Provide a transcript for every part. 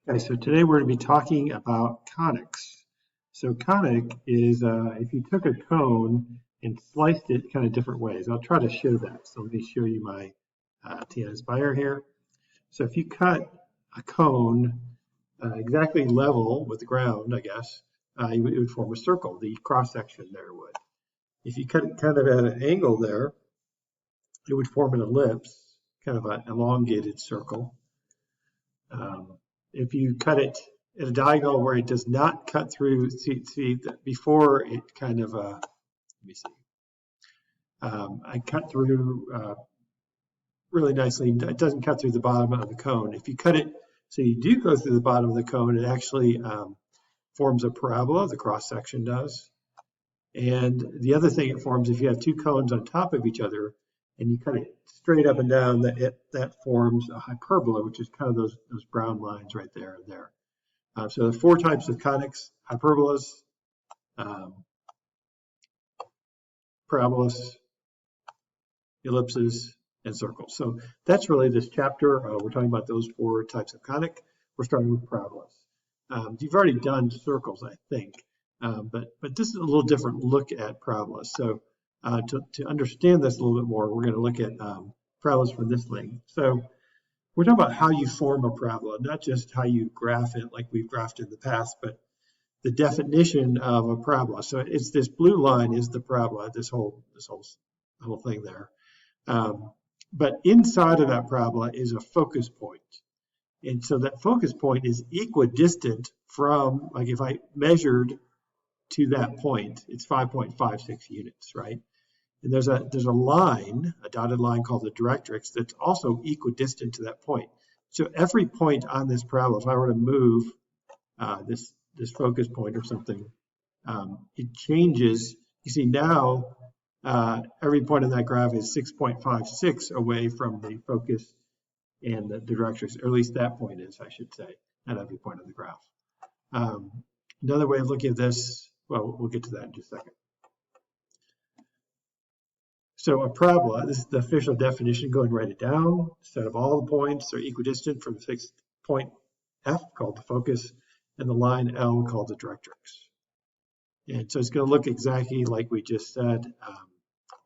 Okay, so today we're going to be talking about conics. So conic is if you took a cone and sliced it kind of different ways. I'll try to show that. So let me show you my Inspire here. So if you cut a cone exactly level with the ground, I guess, it would form a circle. The cross section there would. If you cut it kind of at an angle there, it would form an ellipse, kind of an elongated circle. If you cut it at a diagonal where it does not cut through, see that before it kind of, let me see, I cut through really nicely. It doesn't cut through the bottom of the cone. If you cut it so you do go through the bottom of the cone, it actually forms a parabola, the cross section does. And the other thing it forms, if you have two cones on top of each other and you cut it straight up and down, that forms a hyperbola, which is kind of those brown lines right there and there. So there are four types of conics: hyperbolas, parabolas, ellipses, and circles. So that's really this chapter. We're talking about those four types of conic. We're starting with parabolas. You've already done circles, I think, but this is a little different look at parabolas. So to understand this a little bit more, we're going to look at parabolas from this length. So we're talking about how you form a parabola, not just how you graph it like we've graphed in the past, but the definition of a parabola. So it's this blue line is the parabola, this whole thing there. But inside of that parabola is a focus point. And so that focus point is equidistant from, like if I measured to that point, it's 5.56 units, right? And there's a line, a dotted line called the Directrix that's also equidistant to that point. So every point on this parabola, if I were to move this focus point or something, it changes. You see now every point in that graph is 6.56 away from the focus and the Directrix, or at least that point is, I should say, at every point of the graph. Another way of looking at this, well, we'll get to that in just a second. So a parabola, this is the official definition, go and write it down. Set of all the points are equidistant from the fixed point F, called the focus, and the line L, called the Directrix. And so it's going to look exactly like we just said.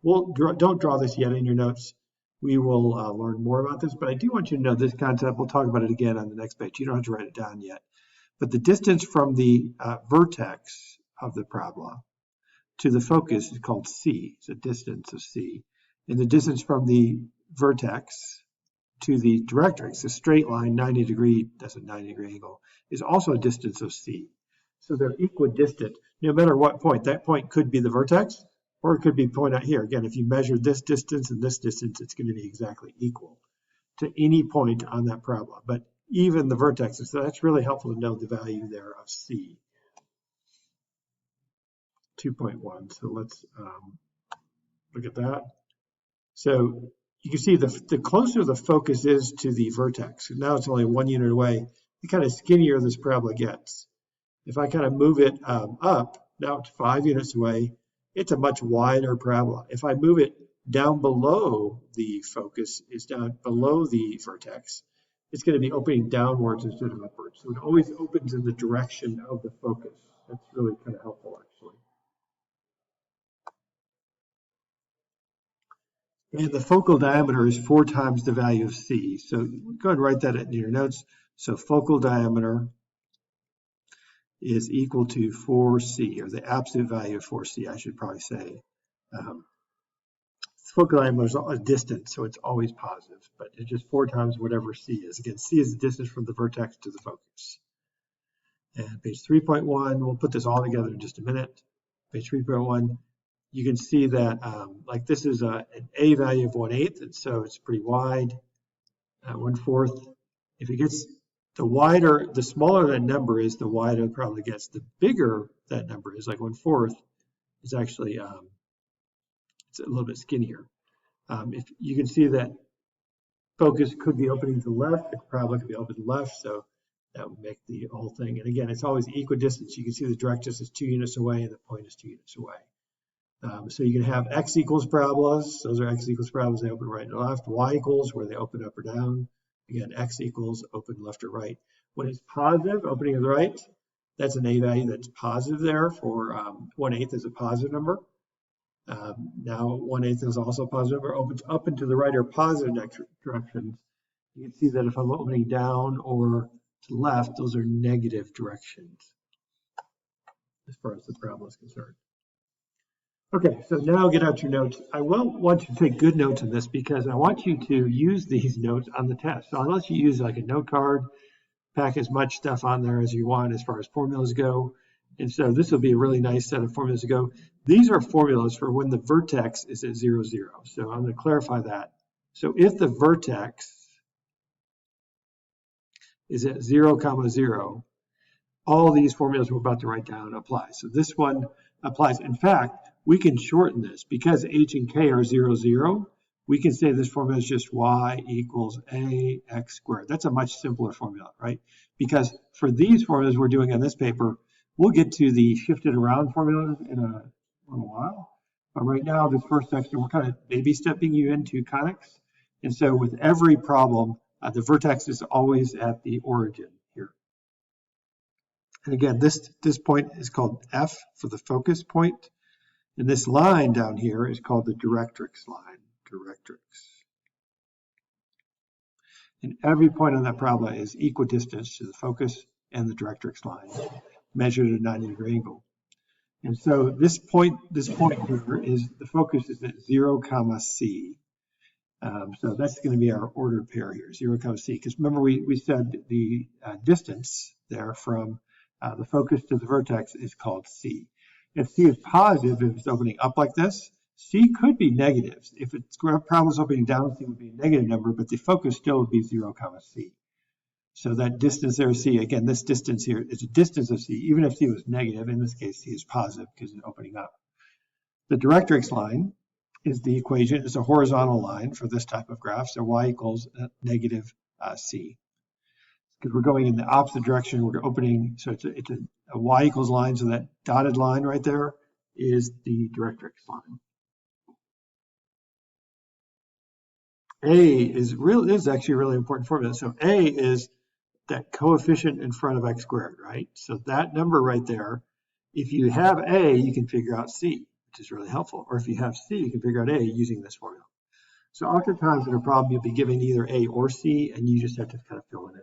Don't draw this yet in your notes. We will learn more about this, but I do want you to know this concept. We'll talk about it again on the next page. You don't have to write it down yet. But the distance from the vertex of the parabola to the focus is called C. It's a distance of C. And the distance from the vertex to the Directrix, a straight line, 90 degree, that's a 90 degree angle, is also a distance of C. So they're equidistant, no matter what point. That point could be the vertex, or it could be a point out here. Again, if you measure this distance and this distance, it's going to be exactly equal to any point on that parabola, but even the vertexes. So that's really helpful to know the value there of C. 2.1. So let's look at that. So you can see the closer the focus is to the vertex, now it's only 1 unit away, the kind of skinnier this parabola gets. If I kind of move it up, now it's 5 units away, it's a much wider parabola. If I move it down below the focus, is down below the vertex, it's going to be opening downwards instead of upwards. So it always opens in the direction of the focus. That's really kind of helpful, actually. And the focal diameter is 4 times the value of C. So go ahead and write that in your notes. So focal diameter is equal to 4C, or the absolute value of 4C, I should probably say. Focal diameter is a distance, so it's always positive, but it's just 4 times whatever C is. Again, C is the distance from the vertex to the focus. And page 3.1, we'll put this all together in just a minute. Page 3.1, you can see that like this is an A value of 1/8, and so it's pretty wide, 1/4. If it gets the smaller that number is, the wider it probably gets. The bigger that number is, like 1/4, is actually it's a little bit skinnier. If you can see that focus could be opening to the left, the parabola could be open to the left, so that would make the whole thing. And again, it's always equidistant. You can see the Directrix is 2 units away and the point is 2 units away. So you can have x equals parabolas. Those are x equals parabolas. They open right and left. Y equals, where they open up or down. Again, x equals open left or right. When it's positive, opening to the right, that's an a value that's positive there for 1/8 is a positive number. Now 1/8 is also a positive number. Opens up and to the right are positive directions. You can see that if I'm opening down or to the left, those are negative directions as far as the parabola is concerned. Okay, so now get out your notes. I will want you to take good notes on this because I want you to use these notes on the test. So unless you use like a note card, pack as much stuff on there as you want as far as formulas go. And so this will be a really nice set of formulas to go. These are formulas for when the vertex is at 0, 0. So I'm going to clarify that. So if the vertex is at 0, 0, all these formulas we're about to write down apply. So this one applies. In fact, we can shorten this because h and k are 0, 0. We can say this formula is just y equals ax squared. That's a much simpler formula, right? Because for these formulas we're doing on this paper, we'll get to the shifted around formulas in a little while. But right now, this first section, we're kind of baby stepping you into conics. And so with every problem, the vertex is always at the origin here. And again, this point is called F for the focus point. And this line down here is called the directrix line, directrix. And every point on that parabola is equidistant to the focus and the directrix line, measured at a 90-degree angle. And so this point here is the focus is at 0, c. So that's going to be our ordered pair here, 0, c. Because remember we said the distance there from the focus to the vertex is called c. If c is positive, if it's opening up like this, c could be negative. If it's parabola is opening down, c would be a negative number, but the focus still would be 0, c. So that distance there, c, again, this distance here is a distance of c, even if c was negative. In this case, c is positive because it's opening up. The directrix line is the equation. It's a horizontal line for this type of graph. So y equals negative c. Because we're going in the opposite direction, we're opening, so it's a y equals line, so that dotted line right there is the directrix line. A is actually a really important formula. So A is that coefficient in front of x squared, right? So that number right there, if you have A, you can figure out C, which is really helpful. Or if you have C, you can figure out A using this formula. So oftentimes in a problem, you'll be given either A or C, and you just have to kind of fill it in.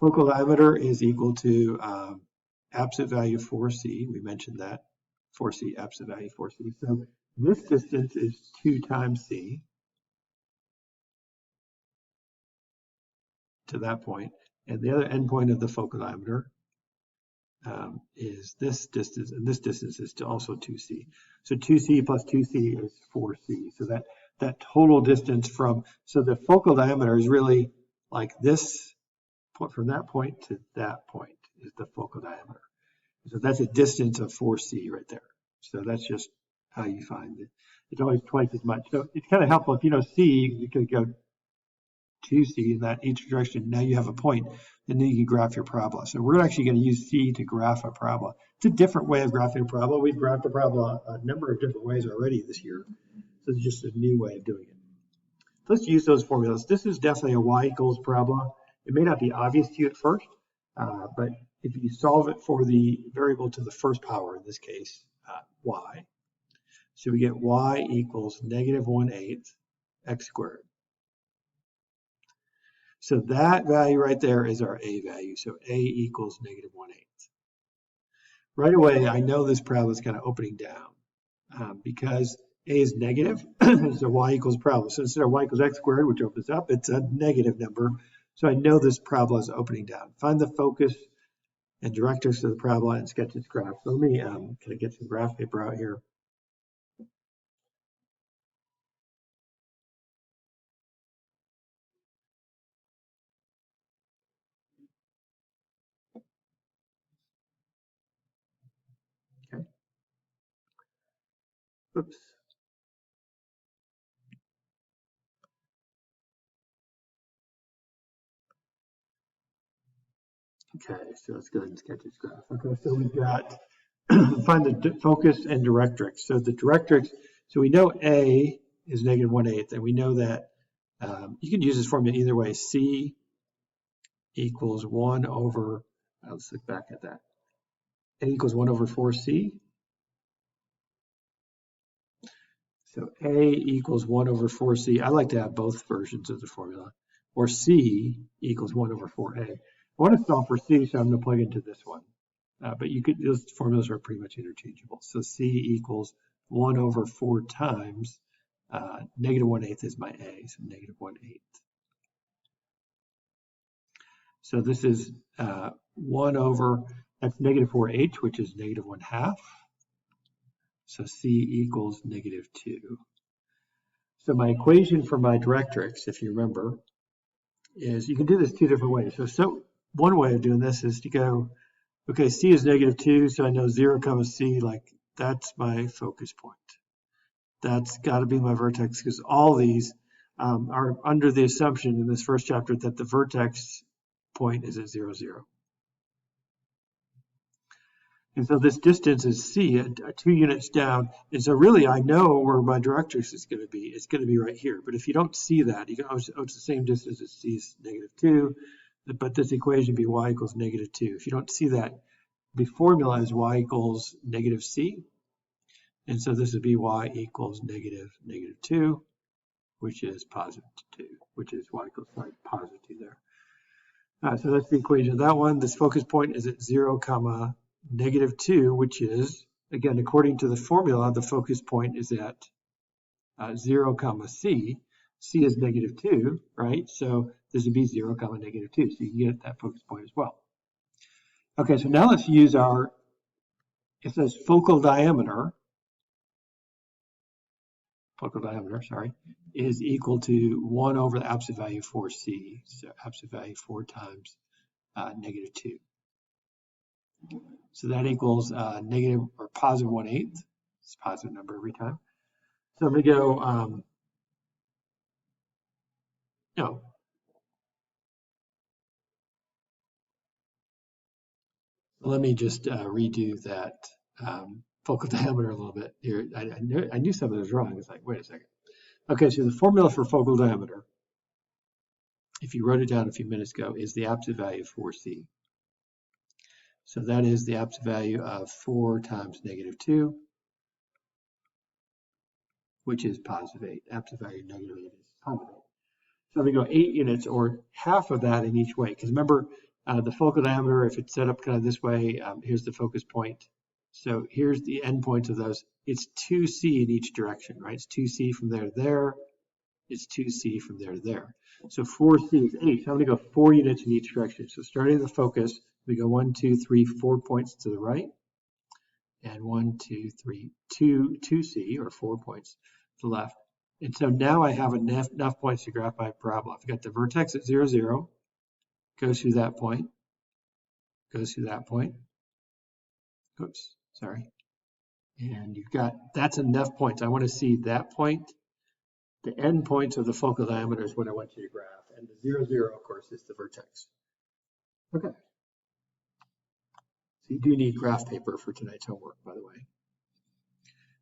Focal diameter is equal to absolute value 4c. We mentioned that. 4c, absolute value 4c. So this distance is 2 times c to that point. And the other endpoint of the focal diameter is this distance, and this distance is also 2c. So 2c plus 2c is 4c. So that total distance from, so the focal diameter is really like this, from that point to that point is the focal diameter. So that's a distance of 4c right there. So that's just how you find it. It's always twice as much. So it's kind of helpful if you know c, you can go 2c in that each direction. Now you have a point, and then you can graph your parabola. So we're actually going to use c to graph a parabola. It's a different way of graphing a parabola. We've graphed a parabola a number of different ways already this year. So it's just a new way of doing it. Let's use those formulas. This is definitely a y equals parabola. It may not be obvious to you at first, but if you solve it for the variable to the first power, in this case, y, so we get y equals negative 1/8 x squared. So that value right there is our a value. So a equals negative 1/8. Right away, I know this parabola is kind of opening down because a is negative, so y equals parabola. So instead of y equals x squared, which opens up, it's a negative number. So I know this parabola is opening down. Find the focus and directrix of the parabola and sketch its graph. So let me kind of get some graph paper out here. Okay. Oops. Okay, so let's go ahead and sketch this graph. Okay, so we've got find the focus and directrix. So the directrix, so we know A is negative 1/8, and we know that You can use this formula either way. C equals 1 over, let's look back at that. A equals 1 over 4C. So A equals 1 over 4C. I like to have both versions of the formula. Or C equals 1 over 4A. I want to solve for C, so I'm going to plug into this one. But you could, those formulas are pretty much interchangeable. So C equals 1 over 4 times negative 1/8 is my A, so negative 1/8. So this is 1 over, that's negative 4H, which is negative 1/2. So C equals negative 2. So my equation for my directrix, if you remember, is you can do this two different ways. So one way of doing this is to go, okay, C is negative 2, so I know 0 comma C, like that's my focus point. That's got to be my vertex, because all these are under the assumption in this first chapter that the vertex point is at 0, 0. And so this distance is C, 2 units down. And so really I know where my directrix is going to be. It's going to be right here. But if you don't see that, you can, oh, it's the same distance as C is negative 2. But this equation would be y equals negative 2. If you don't see that, the formula is y equals negative C. And so this would be y equals negative 2, which is positive 2, which is y equals positive 2 there. So that's the equation of that one. This focus point is at 0 comma negative 2, which is, again, according to the formula, the focus point is at 0 comma C. C is negative 2, right? So this would be 0 comma negative 2. So you can get that focus point as well. Okay, so now let's use our, it says focal diameter, sorry, is equal to 1 over the absolute value 4C. So absolute value 4 times negative 2. So that equals negative or positive 1/8. It's a positive number every time. So I'm going to go, no. Let me just redo that focal diameter a little bit here. I knew something was wrong. It's like, wait a second. Okay, so the formula for focal diameter, if you wrote it down a few minutes ago, is the absolute value of 4C. So that is the absolute value of 4 times negative 2, which is positive 8. Absolute value of negative 8 is positive 8. So we go 8 units, or half of that in each way. Because remember, the focal diameter, if it's set up kind of this way, here's the focus point. So here's the endpoints of those. It's 2C in each direction, right? It's 2C from there to there. It's 2C from there to there. So 4C is 8. So I'm going to go 4 units in each direction. So starting at the focus, we go 1, 2, 3, 4 points to the right. And 1, 2, 3, 2C, or 4 points to the left. And so now I have enough points to graph my parabola. I've got the vertex at 0, 0, goes through that point, goes through that point. Oops, sorry. And you've got, that's enough points. I want to see that point. The end points of the focal diameter is what I want you to graph. And the 0, 0, of course, is the vertex. Okay. So you do need graph paper for tonight's homework, by the way.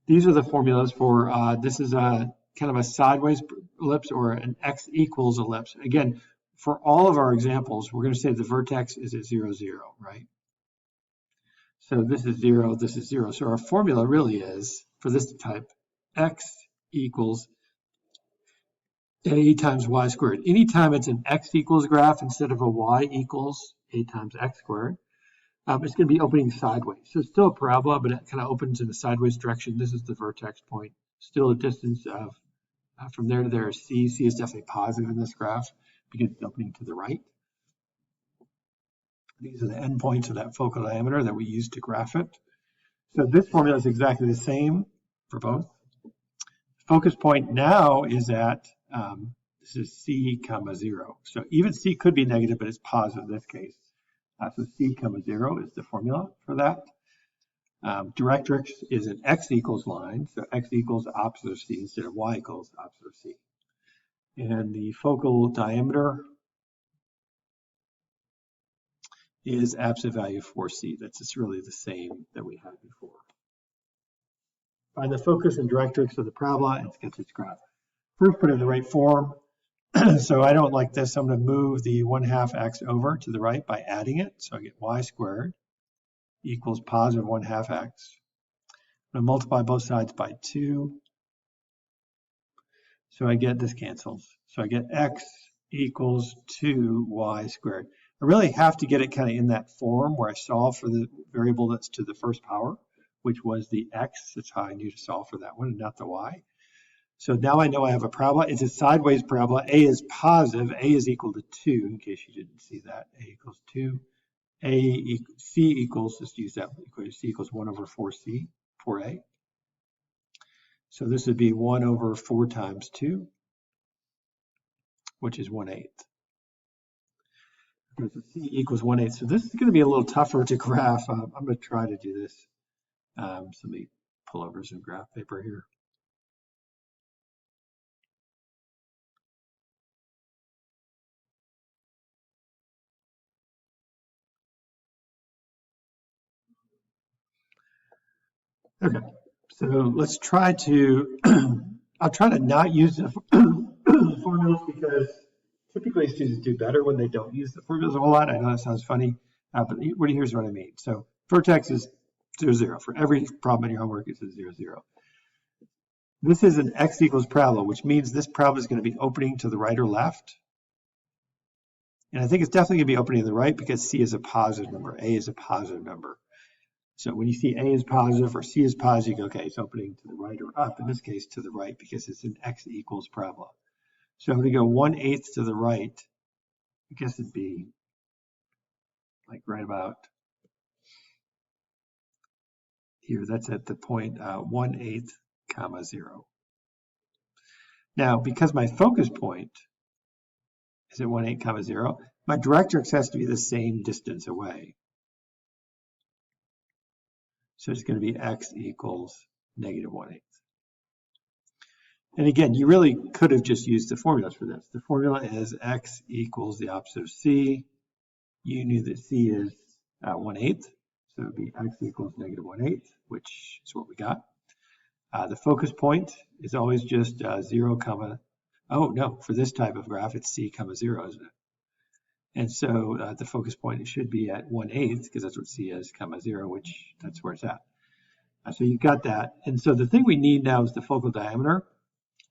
These are the formulas for, this is a kind of a sideways ellipse or an x equals ellipse. Again, for all of our examples, we're going to say the vertex is at 0, 0, right? So this is 0, this is 0. So our formula really is, for this type, x equals a times y squared. Anytime it's an x equals graph instead of a y equals a times x squared, it's going to be opening sideways. So it's still a parabola, but it kind of opens in a sideways direction. This is the vertex point. Still a distance of, from there to there is C. C is definitely positive in this graph because it's opening to the right. These are the endpoints of that focal diameter that we use to graph it. So this formula is exactly the same for both. Focus point now is at, this is C comma 0. So even C could be negative, but it's positive in this case. So C comma 0 is the formula for that. Directrix is an x equals line, so x equals opposite of C instead of y equals opposite of C. And the focal diameter is absolute value 4C. That's just really the same that we had before. Find the focus and directrix of the parabola and sketch its graph. First, put it in the right form. So I don't like this. I'm going to move the 1/2 x over to the right by adding it. So I get y squared equals positive 1/2 x. I'm going to multiply both sides by 2. So I get this cancels. So I get x equals 2y squared. I really have to get it kind of in that form where I solve for the variable that's to the first power, which was the x. That's how I knew to solve for that one, and not the y. So now I know I have a parabola. It's a sideways parabola. A is positive. A is equal to 2, in case you didn't see that. A equals 2. C equals, just use that equation, C equals 1 over 4A. So this would be 1 over 4 times 2, which is 1/8. So C equals 1/8. So this is going to be a little tougher to graph. I'm going to try to do this. So let me pull over some graph paper here. Okay, so let's try to, I'll try to not use the formulas because typically students do better when they don't use the formulas a whole lot. I know that sounds funny, but here's what I mean. So Vertex is 0, 0. For every problem in your homework, it's a 0, 0. This is an x equals parabola, which means this parabola is going to be opening to the right or left. And I think it's definitely going to be opening to the right because C is a positive number, A is a positive number. So when you see A is positive or C is positive, you go, okay, it's opening to the right or up. In this case, to the right because it's an x equals parabola. So I'm going to go 1/8 to the right. I guess it'd be like right about here. That's at the point 1/8, 0. Now, because my focus point is at 1/8, 0, my directrix has to be the same distance away. So it's going to be x equals negative 1/8. And again, you really could have just used the formulas for this. The formula is x equals the opposite of c. You knew that c is 1/8, so it would be x equals negative 1/8, which is what we got. The focus point is always just 0, oh no, for this type of graph, it's c, 0, isn't it? And so the focus point should be at 1/8 because that's what c is, 0, which that's where it's at. So you've got that. And so the thing we need now is the focal diameter,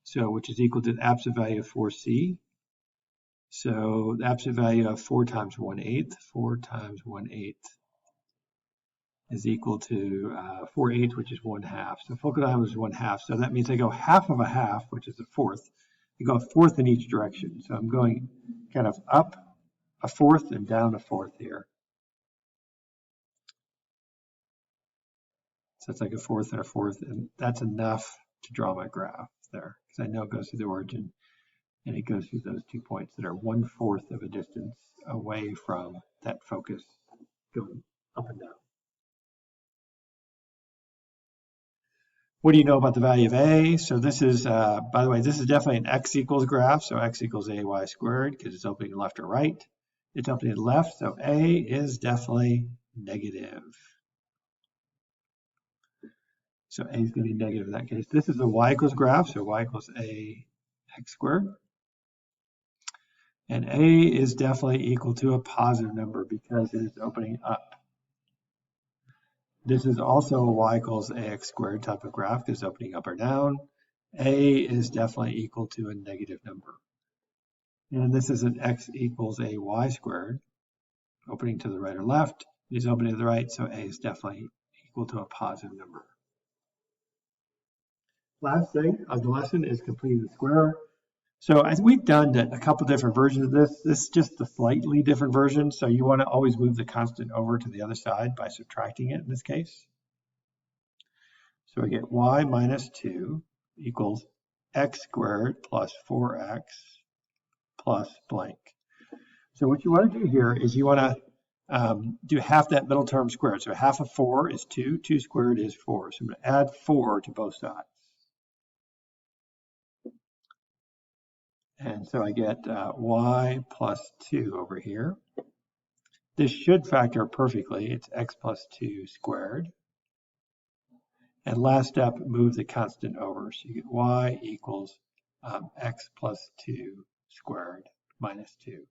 so which is equal to the absolute value of 4c. So the absolute value of 4 times 1/8, 4 times 1/8 is equal to 4/8, which is 1/2. So focal diameter is 1/2. So that means I go half of a half, which is a fourth. I go a fourth in each direction. So I'm going kind of up a fourth and down a fourth here. So it's like a fourth and a fourth, and that's enough to draw my graph there because I know it goes through the origin and it goes through those 2 points that are 1/4 of a distance away from that focus going up and down. What do you know about the value of A? So this is, by the way, this is definitely an x equals graph. So x equals AY squared because it's opening left or right. It's opening left, so A is definitely negative. So A is going to be negative in that case. This is a y equals graph, so y equals AX squared. And A is definitely equal to a positive number because it is opening up. This is also a y equals AX squared type of graph because it's opening up or down. A is definitely equal to a negative number. And this is an x equals AY squared, opening to the right or left. It is opening to the right, so A is definitely equal to a positive number. Last thing of the lesson is completing the square. So as we've done a couple different versions of this. This is just the slightly different version. So you want to always move the constant over to the other side by subtracting it in this case. So I get y minus 2 equals x squared plus 4x plus blank. So what you want to do here is you want to do half that middle term squared. So half of 4 is 2. 2 squared is 4. So I'm going to add 4 to both sides. And so I get y plus 2 over here. This should factor perfectly. It's x plus 2 squared. And last step, move the constant over. So you get y equals x plus 2 squared minus 2.